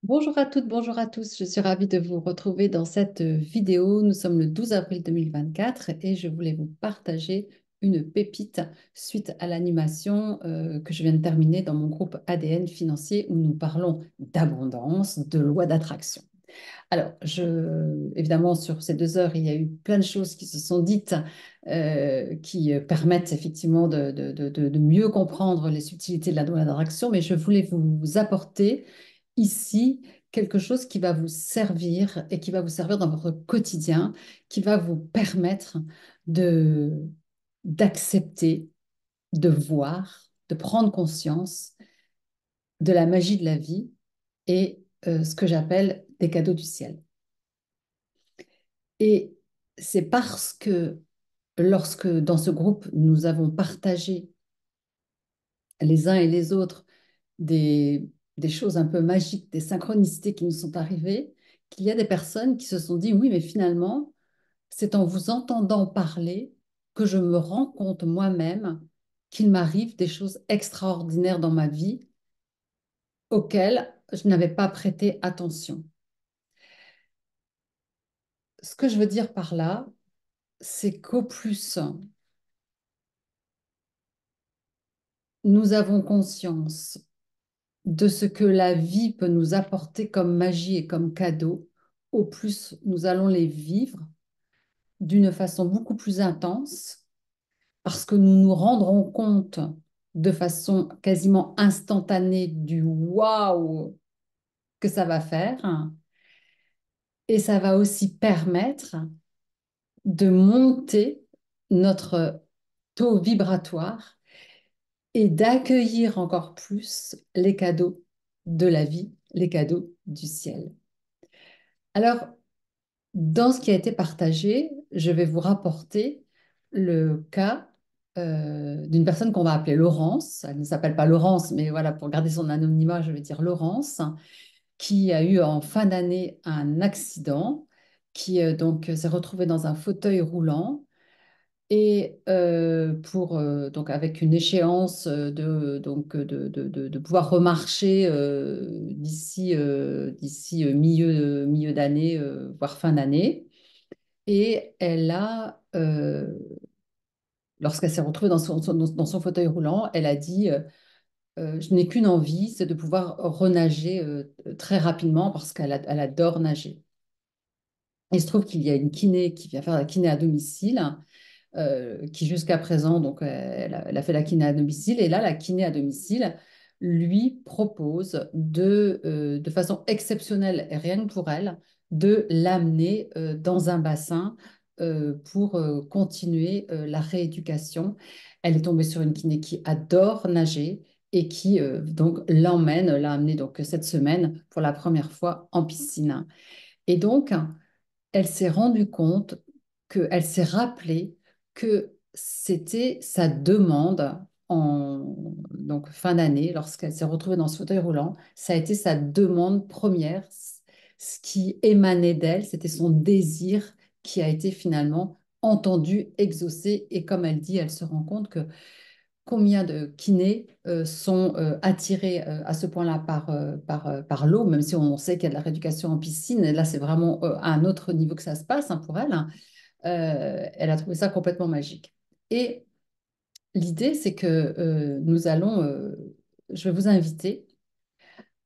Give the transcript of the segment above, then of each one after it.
Bonjour à toutes, bonjour à tous. Je suis ravie de vous retrouver dans cette vidéo. Nous sommes le 12 avril 2024 et je voulais vous partager une pépite suite à l'animation que je viens de terminer dans mon groupe ADN financier où nous parlons d'abondance, de loi d'attraction. Alors, évidemment, sur ces 2 heures, il y a eu plein de choses qui se sont dites qui permettent effectivement de mieux comprendre les subtilités de la loi d'attraction, mais je voulais vous apporter ici quelque chose qui va vous servir et qui va vous servir dans votre quotidien, qui va vous permettre de d'accepter, de voir, de prendre conscience de la magie de la vie et ce que j'appelle des cadeaux du ciel. Et c'est parce que lorsque dans ce groupe, nous avons partagé les uns et les autres des choses un peu magiques, des synchronicités qui nous sont arrivées, qu'il y a des personnes qui se sont dit, oui, mais finalement, c'est en vous entendant parler que je me rends compte moi-même qu'il m'arrive des choses extraordinaires dans ma vie auxquelles je n'avais pas prêté attention. Ce que je veux dire par là, c'est qu'au plus nous avons conscience de ce que la vie peut nous apporter comme magie et comme cadeau, au plus nous allons les vivre d'une façon beaucoup plus intense parce que nous nous rendrons compte de façon quasiment instantanée du waouh que ça va faire. Et ça va aussi permettre de monter notre taux vibratoire et d'accueillir encore plus les cadeaux de la vie, les cadeaux du ciel. Alors, dans ce qui a été partagé, je vais vous rapporter le cas d'une personne qu'on va appeler Laurence. Elle ne s'appelle pas Laurence, mais voilà, pour garder son anonymat, je vais dire Laurence, qui a eu en fin d'année un accident, qui donc s'est retrouvée dans un fauteuil roulant et donc avec une échéance de pouvoir remarcher d'ici milieu d'année, voire fin d'année. Et lorsqu'elle s'est retrouvée dans son fauteuil roulant, elle a dit je n'ai qu'une envie, c'est de pouvoir renager très rapidement parce elle adore nager. Il se trouve qu'il y a une kiné qui vient faire la kiné à domicile qui jusqu'à présent, donc elle a fait la kiné à domicile, et là, la kiné à domicile lui propose de façon exceptionnelle, et rien que pour elle, de l'amener dans un bassin pour continuer la rééducation. Elle est tombée sur une kiné qui adore nager et qui donc l'a amenée donc cette semaine pour la première fois en piscine. Et donc, elle s'est rendue compte elle s'est rappelée que c'était sa demande donc fin d'année, lorsqu'elle s'est retrouvée dans ce fauteuil roulant, ça a été sa demande première. Ce qui émanait d'elle, c'était son désir qui a été finalement entendu, exaucé. Et comme elle dit, elle se rend compte que combien de kinés sont attirés à ce point-là par l'eau, même si on sait qu'il y a de la rééducation en piscine. Et là, c'est vraiment à un autre niveau que ça se passe pour elle. Elle a trouvé ça complètement magique. Et l'idée, c'est que je vais vous inviter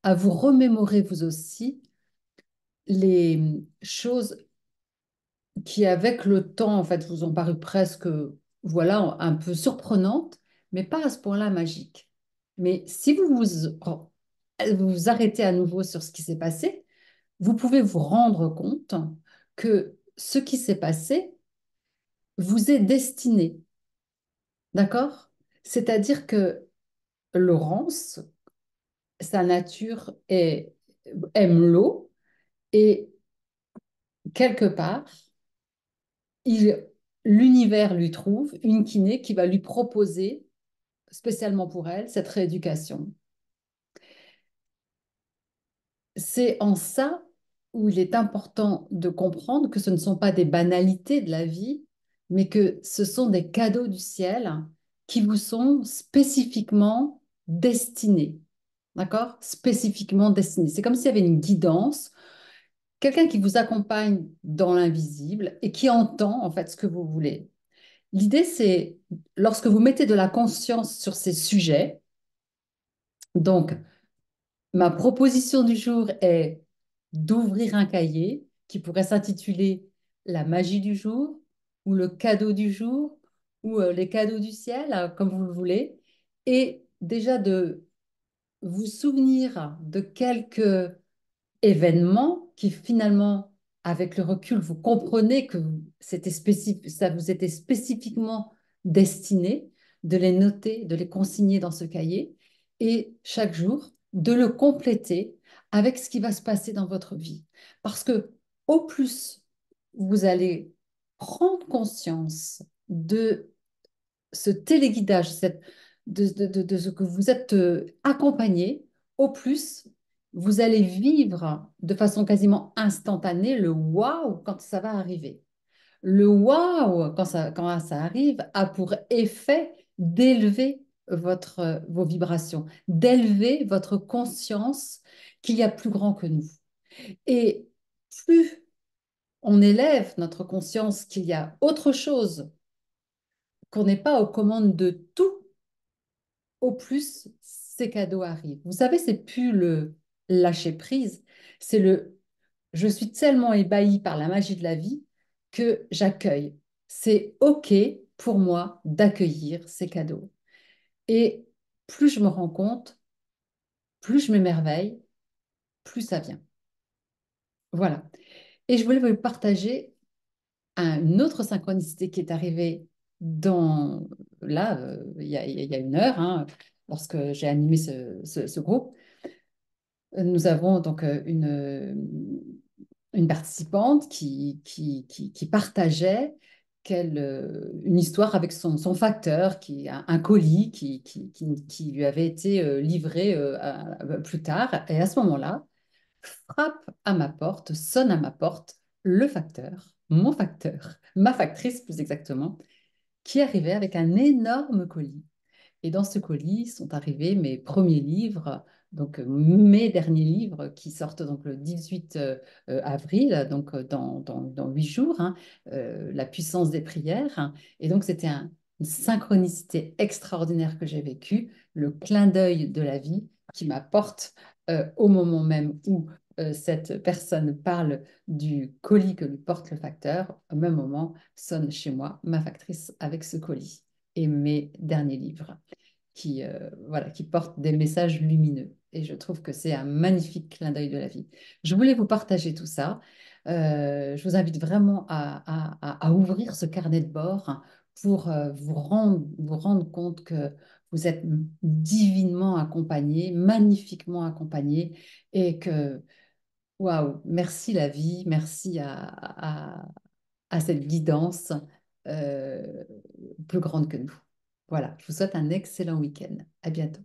à vous remémorer vous aussi les choses qui, avec le temps, en fait, vous ont paru presque, voilà, un peu surprenantes, mais pas à ce point-là magiques. Mais si vous arrêtez à nouveau sur ce qui s'est passé, vous pouvez vous rendre compte que ce qui s'est passé vous est destiné, d'accord? C'est-à-dire que Laurence, sa nature aime l'eau et quelque part, il, l'univers lui trouve une kiné qui va lui proposer spécialement pour elle, cette rééducation. C'est en ça où il est important de comprendre que ce ne sont pas des banalités de la vie, mais que ce sont des cadeaux du ciel qui vous sont spécifiquement destinés. d'accord? Spécifiquement destiné. C'est comme s'il y avait une guidance, quelqu'un qui vous accompagne dans l'invisible et qui entend en fait ce que vous voulez. L'idée, c'est lorsque vous mettez de la conscience sur ces sujets, donc ma proposition du jour est d'ouvrir un cahier qui pourrait s'intituler La magie du jour ou le cadeau du jour ou les cadeaux du ciel, comme vous le voulez, et déjà de vous souvenir de quelques événement qui finalement, avec le recul, vous comprenez que ça vous était spécifiquement destiné, de les noter, de les consigner dans ce cahier et chaque jour de le compléter avec ce qui va se passer dans votre vie. Parce que au plus vous allez prendre conscience de ce téléguidage, de ce que vous êtes accompagné, au plus, vous allez vivre de façon quasiment instantanée le waouh quand ça va arriver. Le waouh quand ça arrive a pour effet d'élever vos vibrations, d'élever votre conscience qu'il y a plus grand que nous. Et plus on élève notre conscience qu'il y a autre chose, qu'on n'est pas aux commandes de tout, au plus ces cadeaux arrivent. Vous savez, c'est plus le lâcher prise, c'est le je suis tellement ébahie par la magie de la vie que j'accueille. C'est OK pour moi d'accueillir ces cadeaux. Et plus je me rends compte, plus je m'émerveille, plus ça vient. Voilà. Et je voulais vous partager une autre synchronicité qui est arrivée dans là, il y a une heure, hein, lorsque j'ai animé ce groupe. Nous avons donc une participante qui partageait une histoire avec son facteur, un colis qui lui avait été livré plus tard. Et à ce moment-là, frappe à ma porte, sonne à ma porte, le facteur, mon facteur, ma factrice plus exactement, qui arrivait avec un énorme colis. Et dans ce colis sont arrivés mes premiers livres, donc mes derniers livres qui sortent donc le 18 avril, donc dans 8 jours, hein, La puissance des prières. Hein. Et donc c'était une synchronicité extraordinaire que j'ai vécue, le clin d'œil de la vie qui m'apporte au moment même où cette personne parle du colis que lui porte le facteur, au même moment sonne chez moi ma factrice avec ce colis et mes derniers livres voilà, qui portent des messages lumineux. Et je trouve que c'est un magnifique clin d'œil de la vie. Je voulais vous partager tout ça. Je vous invite vraiment à ouvrir ce carnet de bord hein, pour vous rendre compte que vous êtes divinement accompagné, magnifiquement accompagné, et que, waouh, merci la vie, merci à cette guidance euh, plus grande que nous. Voilà, je vous souhaite un excellent week-end. À bientôt.